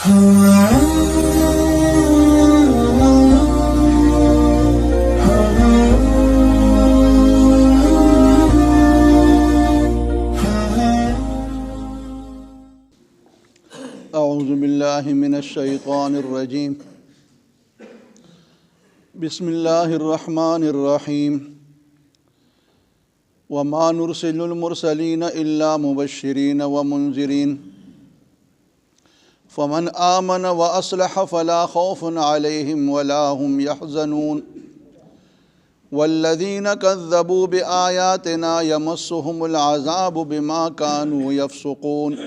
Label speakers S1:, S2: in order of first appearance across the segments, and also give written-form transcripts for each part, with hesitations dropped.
S1: أعوذ بالله من الشيطان الرجيم بسم الله الرحمن الرحيم وما نرسل المرسلين إلا مبشرين ومنذرين فمن آمن وأصلح فلا خوف عليهم ولا هم يحزنون والذين كذبوا بآياتنا يمسهم العذاب بما كانوا يفسقون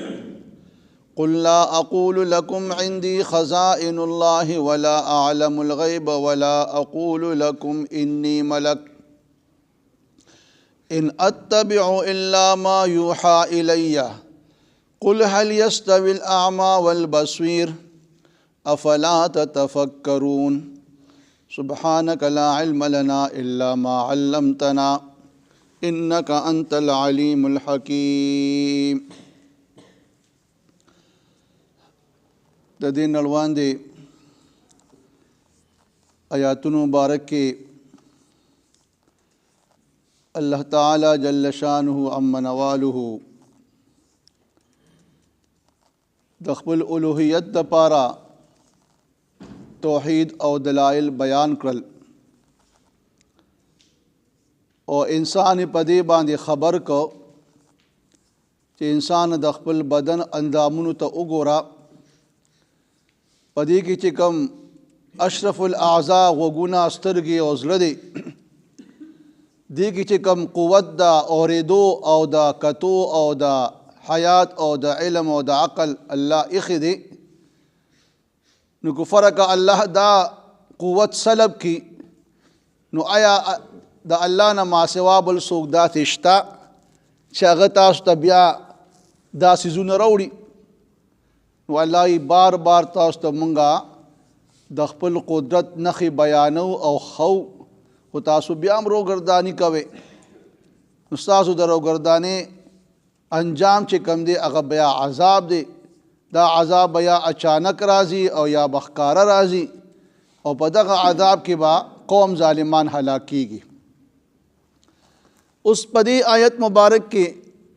S1: قل لا أقول لكم عندي خزائن الله ولا أعلم الغيب ولا أقول لكم إني ملك إن أتبع إلا ما يوحى إلي قل هل يستوي الأعمى والبصير أفلا تتفكرون سبحانك لا علم لنا إلا ما علمتنا إنك أنت العليم الحكيم. د دې نړوان دي آیاتونو مبارک کې الله تعالی جل شانه عما نواله د خپل الوهیت دپاره توحید او دلائل بیان کړل او انسان په دې باندې خبر کو چې انسان د خپل بدن اندامونو ته وګوره پدې کې چې کوم اشرف الاعضاء غوږونه سترګې او زړه دی دې کې چې کوم قوت دا اورېدو او دا کتو او دا حیات او دا علم او دا عقل الله ایښی دی نو که فرق الله دا قوت سلب کی نو آیا د الله نه ما سوا بل څوک داسې شته چې هغه تاسو ته بیا دا څیزونه راوړي نو الله بار بار تاسو ته مونږه د خپل قدرت نښې بیانو او خو خو تاسو بیا هم روګرداني کوئ نو ستاسو د روګردانۍ انجام چې کوم دی هغه بیا عذاب دی دا عذاب بیا اچانک راځي او یا بخکاره راځي او په دغه عذاب کې به قوم ظالمان هلاک کیږي. اوس په دې آیت مبارک کې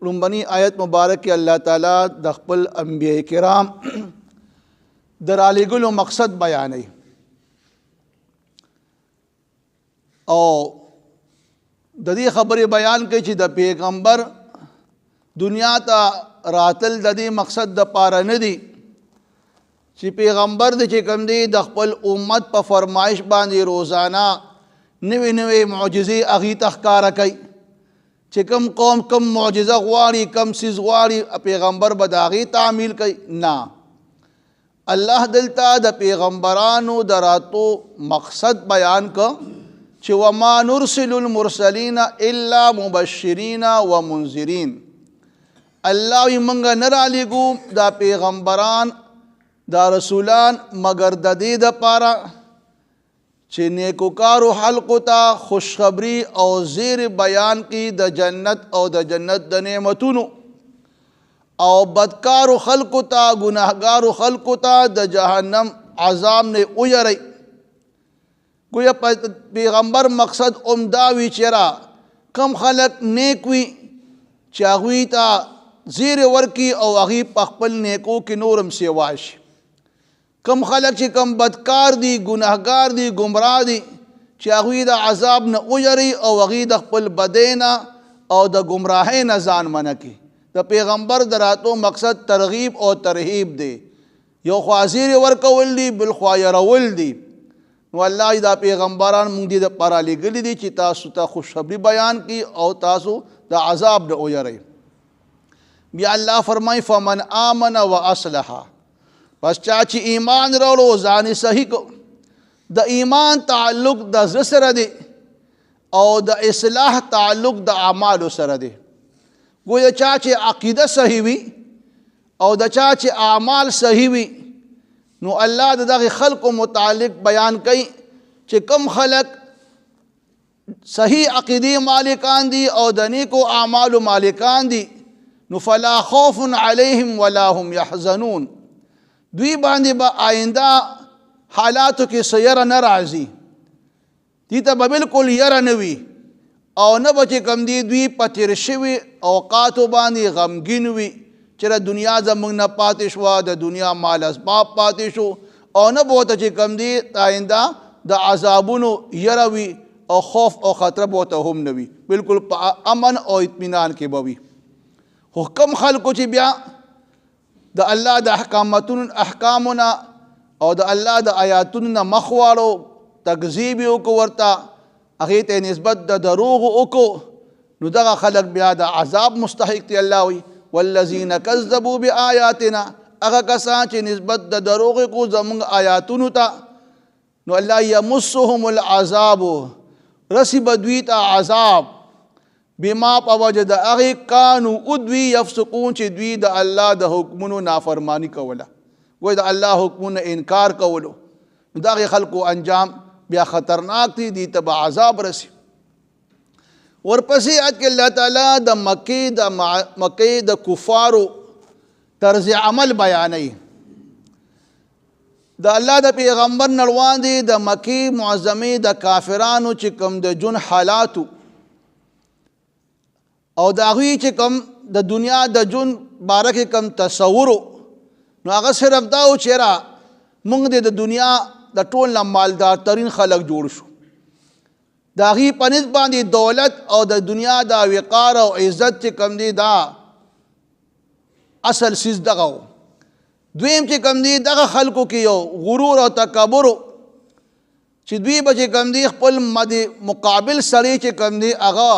S1: لومبني آیت مبارک کې الله تعالی د خپل انبیاء کرام د رالیږلو مقصد بیانوي او د دې خبرې بیان کوي چې د پیغمبر دنیا ته راتل د دې مقصد دپاره نه دی چې پیغمبر د چې کوم دی د خپل امت په فرمایش باندې روزانه نوې نوې معجزې هغې ته ښکاره کوي چې کم قوم کم معجزه غواړي کم سیز غواړي پیغمبر به د هغې تعمیل کوي نه الله دلته د پیغمبرانو د راتو مقصد بیان که چې وما نرسل المرسلین الا مبشرین و منذرین الله وی موږ نه رالیږو دا پیغمبران دا رسولان مگر د دې دپاره چې نیکوکارو حلقو ته خوشخبری او زیر بیان کی د جنت او د جنت د نعمتونو او بدکارو خلقو ته گناهګارو خلقو ته د جهنم عذاب نه ویری گویا پیغمبر مقصد عمده وي چېرې کم خلق نیک وي چې هغوی ته زیر ورکي او هغوی په خپل نیکو کې نورم سیوا شي کم خلق چې کم بدکار دي گناهګار دي گمراه دي چې هغوی د عذاب نه ویری او هغوی د خپل بدۍ نه او د گمراهۍ نه ځان منع کړي د پیغمبر د راتلو مقصد ترغیب او ترهیب دی یو خوا زیر ورکول دي بل خوا یرول دي نو الله دا پیغمبران مونږ دې دپاره لیږلي دي چې تاسو ته خوشخبري بیان کړي او تاسو د عذاب نه ویری بیا الله فرمایي فمن آمن و اصلح پس چا چې ایمان راوړو ځان یې صحیح کو د ایمان تعلق د زړه سره دی او د اصلاح تعلق د اعمالو سره دی گویا چا چې عقیده صحیح وي او د چا چې اعمال صحیح وي نو الله د دغه خلقو متعلق بیان کوي چې کم خلق صحیح عقیدی مالکان دي او د نیکو اعمالو مالکان دي نو فلا خوف علیهم ولا هم یحزنون دوی باندې به آینده حالاتو کې څه یره نه راځي، دې ته به بالکل یره نه وي، او نه به چې کوم دی دوی په تېر شوي اوقاتو باندې غمګین وي چې د دنیا زموږ نه پاتې شوه، د دنیا مال اسباب پاتې شو، او نه به ورته چې کوم دی آینده د عذابونو یره وي او خوف او خطره به ورته هم نه وي، بالکل په امن او اطمینان کې به وي. خو کم خلکو چې بیا د الله د احکامونه او د الله د آیاتونو نه مخ واړو، تکذیب یې وکړو، ورته هغې ته نسبت د دروغو وکړو، نو دغه خلک بیا د عذاب مستحق دی. الله وی والذین کذبوا بآیاتنا، هغه کسان چې نسبت د دروغ کو زموږ آیاتونو ته، نو الله یمسهم العذاب، رسی به دوی ته عذاب، بما په وجه د هغې کانو ادوی یفسقون چې دوی د الله د حکمونو نافرمانی کوله، وایي د الله حکمونه انکار کولو، نو دغې خلکو انجام بیا خطرناک دی، دی ته به عذاب رسی. ورپسې آیت کې الله تعالی د مکې د کفارو طرز عمل بیانوي. د الله د پیغمبر نه وړاندې د مکې معظمې د کافرانو چې کوم د ژوند حالاتو او د هغوی چې کوم د دنیا د ژوند باره کې کوم تصورو، نو هغه صرف دا و چې را موږ د دنیا د ټول نه مالدار ترین خلک جوړ شو، د هغې په نسبت باندې دولت او د دنیا د وقار او عزت چې کوم دی دا اصل سیز دغه و. دویم چې کوم دی دغه خلکو کې یو غرور او تکبر چې دوی به چې کوم دی خپل مقابل سړی چې کوم دی هغه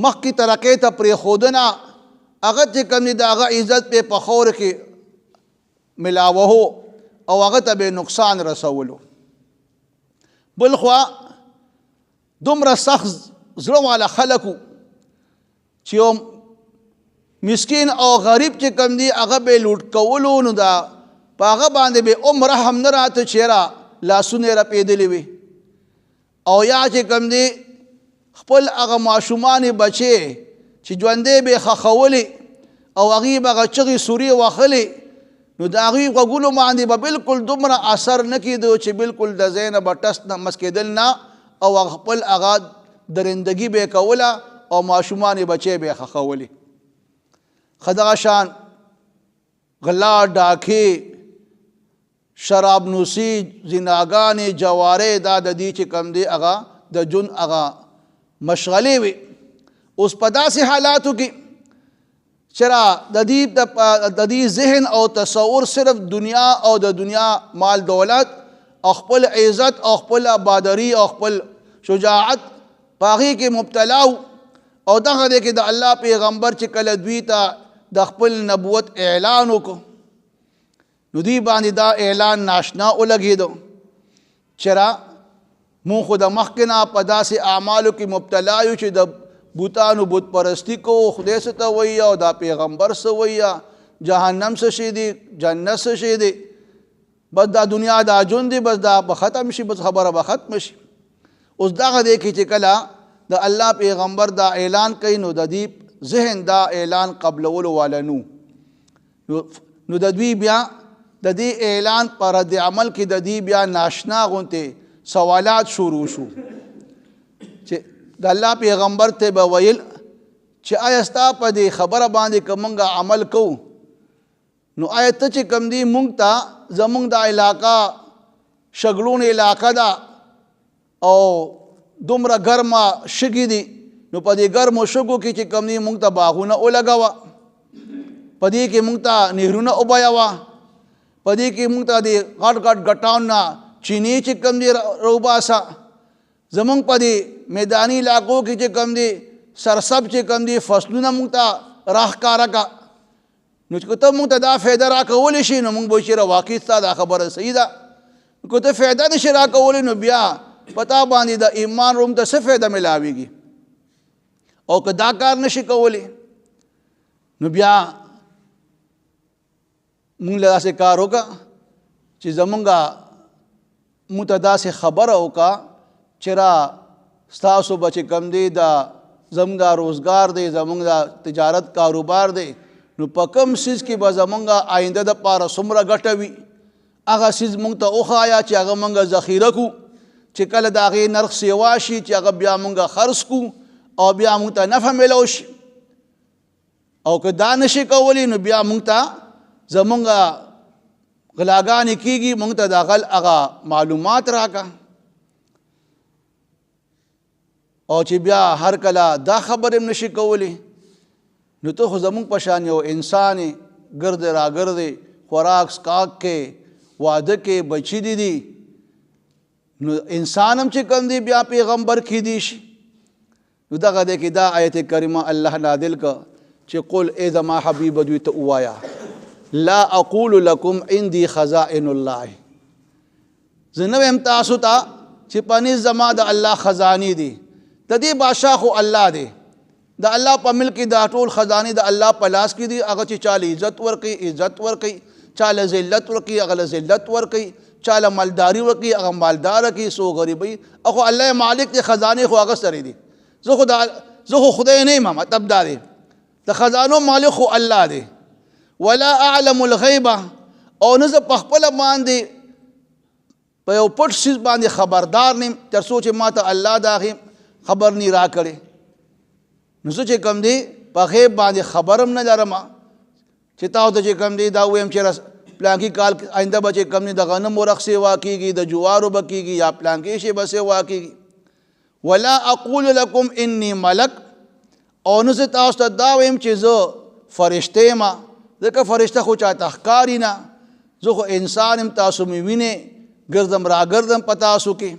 S1: مخکې ترقۍ ته پرېښودنه، هغه چې کوم دی د هغه عزت پې په خور کې ملاوهو او هغه ته به نقصان رسولو. بل خوا دومره سخت زړه والا خلکو چې یو مسکین او غریب چې کوم دی هغه به لوټ کولو، نو دا په هغه باندې به عمره هم نه راته چېره لاسونه یې رپېدلې وي، او یا چې کوم دی خپل هغه ماشومان بچې چې ژوندی به یې ښخولې او هغې به هغه چغې سورې وهلې، نو د هغوی غوږونو باندې به بالکل دومره اثر نه کېدو چې بالکل د ځای نه به ټس نه مس کېدل نه، او خپل هغه درندګي به یې کوله او ماشومان بچې به یې ښخولې. ښه دغه شان غلا، ډاکې، شراب نوسي، زناګانې، جوارې، دا د دې چې کوم دی هغه د ژوند هغه مشغلې وي. اوس په داسې حالاتو کې چرا د دې ذهن او تصور صرف دنیا او د دنیا مال دولت او خپل عزت او خپل بادری او خپل شجاعت په هغې کې مبتلا او دغه دی کې د الله پیغمبر چې کله دوی ته د خپل نبوت اعلان وکړو، نو دوی باندې دا اعلان ناشنا ولګېدو چرا مونږ خو د مخکې نه په داسې اعمالو کې مبتلا یو چې د بوتانو بت پرستی کو، خدای څه ته وایي او دا پیغمبر څه وایي، جهنم څه شی دی، جنت څه شی دی، بس دا دنیا دا ژوند دی، بس دا به ختم شي، بس خبره به ختم شي. اوس دغه دی کې چې کله د الله پیغمبر دا اعلان کوي، نو د دې ذهن دا اعلان قبلولو والا نو د دوی بیا د دې اعلان پر رد عمل کې د دې بیا ناشنا غونتې سوالات شروع شو چې د الله پیغمبر ته به ویل چې آیا ستا په دې خبره باندې که موږ عمل کوو، نو آیا ته چې کوم دی موږ ته زموږ د علاقه شګلون علاقه ده او دومره ګرمه شګې دي، نو په دې ګرمو شګو کې چې کوم دی موږ ته باغونه ولګوه، په دې کې موږ ته نهرونه وبهیوه، په دې کې موږ ته د غټ غټ ګټاون نه چینې چې کوم دی راوباسه، زمونږ په دې میداني علاقو کې چې کوم دی سرسب چې کوم دی فصلونه موږ ته راښکاره کا، نو چې ته موږ ته دا فایده راکولی شي، نو موږ به چېرې واقع ستا دا خبره صحیح ده، که ته فایده نشي راکولی، نو بیا په تا باندې د ایمان روم ته څه فایده ملاویږي، او که دا کار نشي کولی، نو بیا مونږ له داسې کار وکړه چې موږ ته داسې خبره وکړه چې را ستاسو به چې کوم دی زموږ دا روزګار دی، زموږ دا تجارت کاروبار دی، نو په کوم سیز کې به زمونږ آینده دپاره څومره ګټه وي هغه سیز مونږ ته وښایه چې هغه مونږ ذخیره کړو چې کله د هغې نرخ سیوا شي چې هغه بیا مونږ خرڅ کړو او بیا مونږ ته نفع میلو شي او که دا نشي کولی نو بیا مونږ ته زمونږ غلاګانې کېږي مونږ ته د غل هغه معلومات راکړه او چې بیا هر کله دا خبر هم نشي کولی نو ته خو زمونږ په شان یو انسان یې ګرد راګرد خوراک سکاک کې واده کې بچی دي نو انسان هم چې کوم دی بیا پیغمبر کیدی شي نو دغه دی کې دا آیت کریمه الله نازل کړه چې قل ای زما حبیب دوی ته ووایه لا اقول لکم عندي خزائن الله زه نه وایم تاسو ته چې پنیز زما د الله خزانې دي د دې بادشاه خو الله دی د الله په ملک کې دا ټول خزانې د الله په لاس کې دي هغه چې چاله عزت ورکوي عزت ورکوي چاله ذلت ورکوي هغه ذلت ورکوي چاله مالداري ورکوي هغه مالدار کوي سو غریبي خو الله مالک دی خزانې خو هغه سره دي زه خو خدای نه یم مطلب دا دی د خزانو مالک خو الله دی ولا اعلم الغیبه او نه زه په خپله باندې په یو پټ څیز باندې خبردار نیم تر څو چې ما ته الله د هغې خبر نی را کړی نو زه چې کوم دی په غیب باندې خبر هم نه لرم چې تاسو ته چې کوم دی دا ووایم چې پلانکي کال آینده به چې کوم دی د غنم ورق سیوا کېږي د جوارو به کېږي یا پلانکي شی به سیوا کېږي ولا اقول لکم انی ملک او نه زه تاسو ته دا ویم چې زه فرشته یم ځکه فرشته خو چاته ښکاري نه زه خو انسان یم تاسو مې وینې ګرځم راګرځم په تاسو کې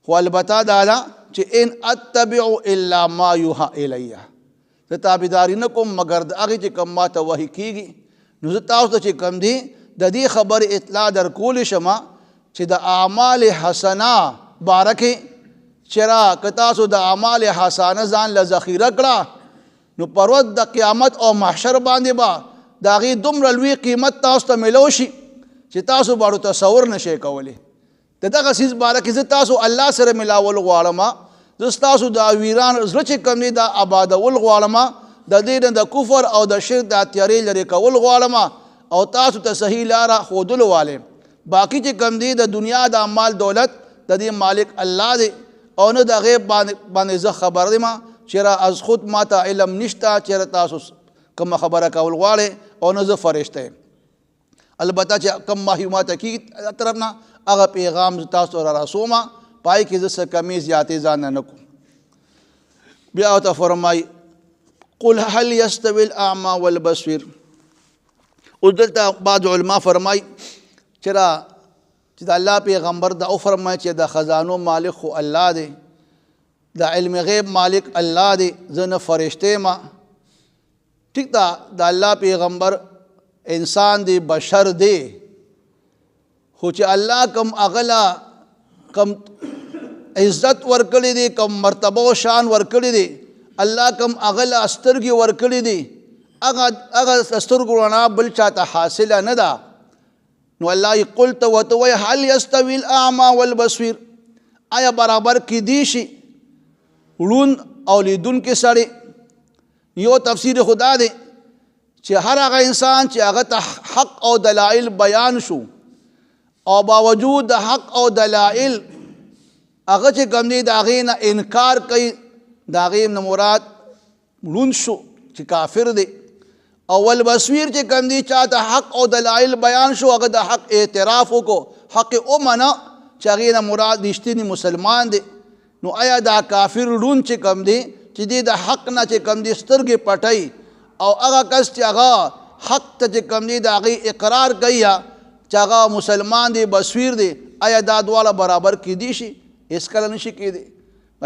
S1: خو البته دا ده چې ان اتبع الا ما یوحى الیه زه تابعداري نه کوم مګر د هغې چې کوم ما ته وحي کېږي نو زه تاسو ته چې کوم دی د دې خبرې اطلاع درکولی شم چې د اعمال حسنه باره کې چې را که تاسو د اعمال حسنه ځان له ذخیره کړه نو پر ورځ د قیامت او محشر باندې به د هغې دومره لوی قیمت تاسو ته میلو شي چې تاسو به تصور نشئ کولی د دغه څیز باره کې زه تاسو الله سره ملاول غواړم زه ستاسو دا ویران زړه چې کوم دی دا آبادول غواړم د دې نه د کفر او د شرک د تیارې لرې کول غواړم او تاسو ته صحیح لاره ښودلو والیم باقي چې کوم دی د دنیا د مال دولت د دې مالک الله دی او نه د غیب باندې زه خبر یم چې را از خود ما ته علم نشته چې تاسو کومه خبره کول غواړئ او نه زه فرشته یم البته چې کوم وحی ما ته کېږي طرف نه هغه پیغام تاسو را رسوم پای کې زه څه کمې زیاتې ځان نه کوم بیا ورته فرمایي قل هل یستوي الاعمى والبصیر اوس دلته بعض علما فرمایي چې د الله پیغمبر دا او فرمایي چې د خزانو مالک خو الله دی د علم غیب مالک الله دی زه نه فرشته یم ټیک ده د الله پیغمبر انسان دی بشر دی خو چې الله کم اغلا کم عزت ورکړی دی کم مرتبه او شان ورکړی دی الله کم اغلا سترګې ورکړی دی هغه سترګو رڼا بل چاته حاصله نه ده نو الله یې قلت ورته وایي هل یستوي الاعمى والبصیر آیا برابر کیدی شي ړوند او لیدونکی سړی یو تفسیر خدا دی چې هر هغه انسان چې هغه ته حق او دلایل بیان شو او باوجود د حق او دلائل هغه چې کوم دی د هغې نه انکار کوي د هغې نه مراد ړوند شو چې کافر دی او والبصیر چې کوم دی چاته حق او دلائل بیان شو هغه د حق اعتراف وکړو حق ومنه چې هغې نه مراد رښتینی مسلمان دی نو آیا دا کافر ړوند چې کوم دی چې دی د حق نه چې کوم دی سترګې پټوي او هغه کس چې هغه حق ته چې کوم دی د هغې اقرار کوي چې هغه مسلمان دی بصیر دی آیا دا دواړه برابر کیدی شي هېڅکله نشي کیدی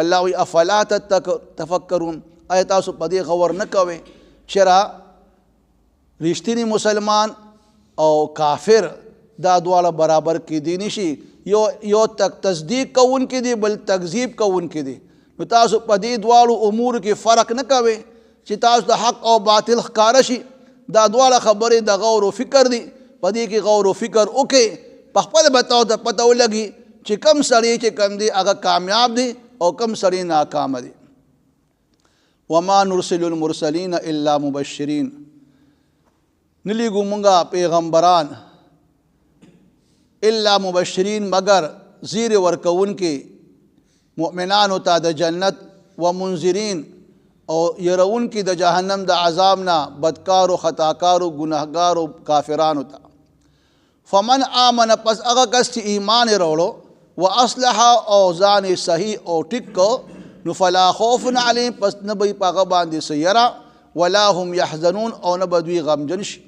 S1: الله وایي افلا تفکرون آیا تاسو په دې غور نه کوئ چې رښتینی مسلمان او کافر دا دواړه برابر کیدی نشي یو تصدیق کوونکی دی بل تکذیب کوونکی دی نو تاسو په دې دواړو امور کې فرق نه کوئ چې تاسو د حق او باطل ښکاره شي دا دواړه خبرې د غور و فکر دي په دې کې غور و فکر وکړئ په خپله به تاسو ته پته ولګي چې کم سړی چې کم دی هغه کامیاب دی او کم سړی ناکامه دی وما نرسل المرسلین الا مبشرین نلیگو منگا پیغمبران الا مبشرین مگر زیر ورکون کے مؤمنانو تا د جنت و منذرین او یرون کی د جہنم د عذابنا بدکارو خطاکارو گناہگارو کافرانو تا فمن آمن پس اغا کس چی ایمان روڑو و اصلح او ځان صحیح او ټیک کو نو فلا خوف علیهم پس نبی پاغه باندې سیرا ولا هم يحزنون او نبدوی غمجن شي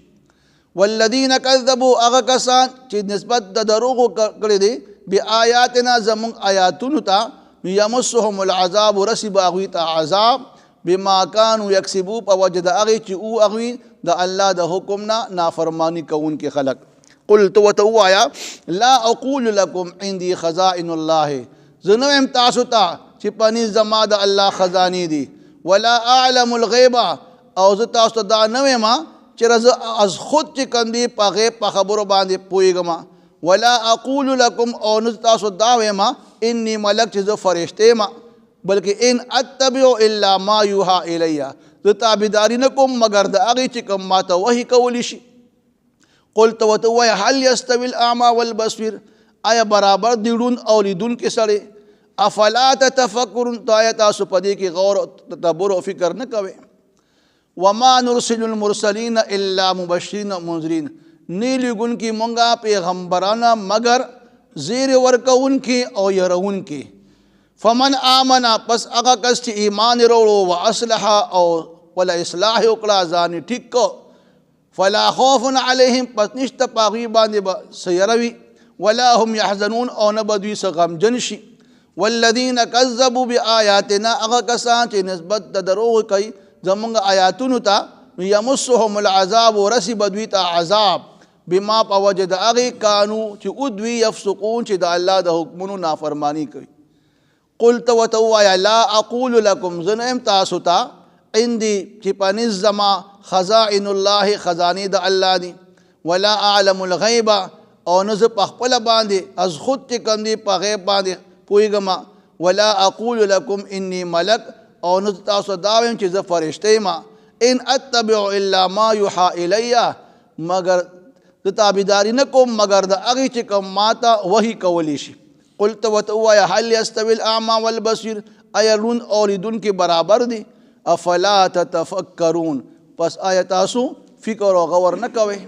S1: والذین کذبوا اغا کسان چې نسبت د دروغ کړی دی بآیاتنا زمون آیاتونو ته یمسهم العذاب رسب اغوی ته عذاب بما كانوا یکسبوا په وجد اغی چې او اغوی د الله د حکمنا نافرمانی کوون کې خلق قلت وتوایا لا اقول لكم عندي خزائن الله زنویم تاسو ته چې پنځ زما د الله خزانی دي ولا اعلم الغیب او ز تاسو دا نوې ما چې رز از خود چې کندي په غیب په خبرو باندې پويګما ولا اقول لكم او نز تاسو دا وېما انی ملک چې زه فرشته ما بلکې ان اتبع الا ما يوحى الي ز تابعداري نکوم مگر د هغه چې کوم ماته وحي کول شي قلت وتوي هل يستوي الاعمى والبصير آیا برابر دیړون او لیدون کې سره افلا تتفکرون تو آیا تاسو پدې کې غور او تدبر او فکر نه کوئ وما نرسل المرسلین الا مبشرین منذرین نیلګون کې مونږه پیغمبرانه مگر زیر ورکون کې او يرون کې فمن آمن پس هغه کس چې ایمان وروړو او اصلح او ولا اصلاح وکړه ځان ټیک کو فلا خوف علیهم پس نشته پاغي باندې سيروي ولا هم يحزنون او نه بدوی سغم جنشي والذین کذبوا بآیاتنا هغه کسان چې نسبت د دروغ کوي زمونږ آیاتونو ته یمسهم العذاب ورسب دوی ته عذاب بما په وجه د هغې کانو چې ادوی یفسقون چې د الله د حکمونو نافرمانی کوي قلت وتوایا لا اقول لكم زنم تاسو ته عندي چې پنځ زما خزائن الله خزانه د الله دي ولا اعلم الغیب او نه زه په خپل باندې از خود چې کندي په غیب باندې پویګما ولا اقول لكم اني ملک او نه تاسو دا ویم چې زه فرشته ما ان اتبع الا ما يوحى الي مگر د تابعداري نه کوم مگر د هغه چې کوم ماته وحي کولی شي قلت وتوایا هل يستوي الاعمى والبصير ايرون او لیدون کې برابر دي افلا تتفکرون پس آیا تاسو فکر او غور نه کوئ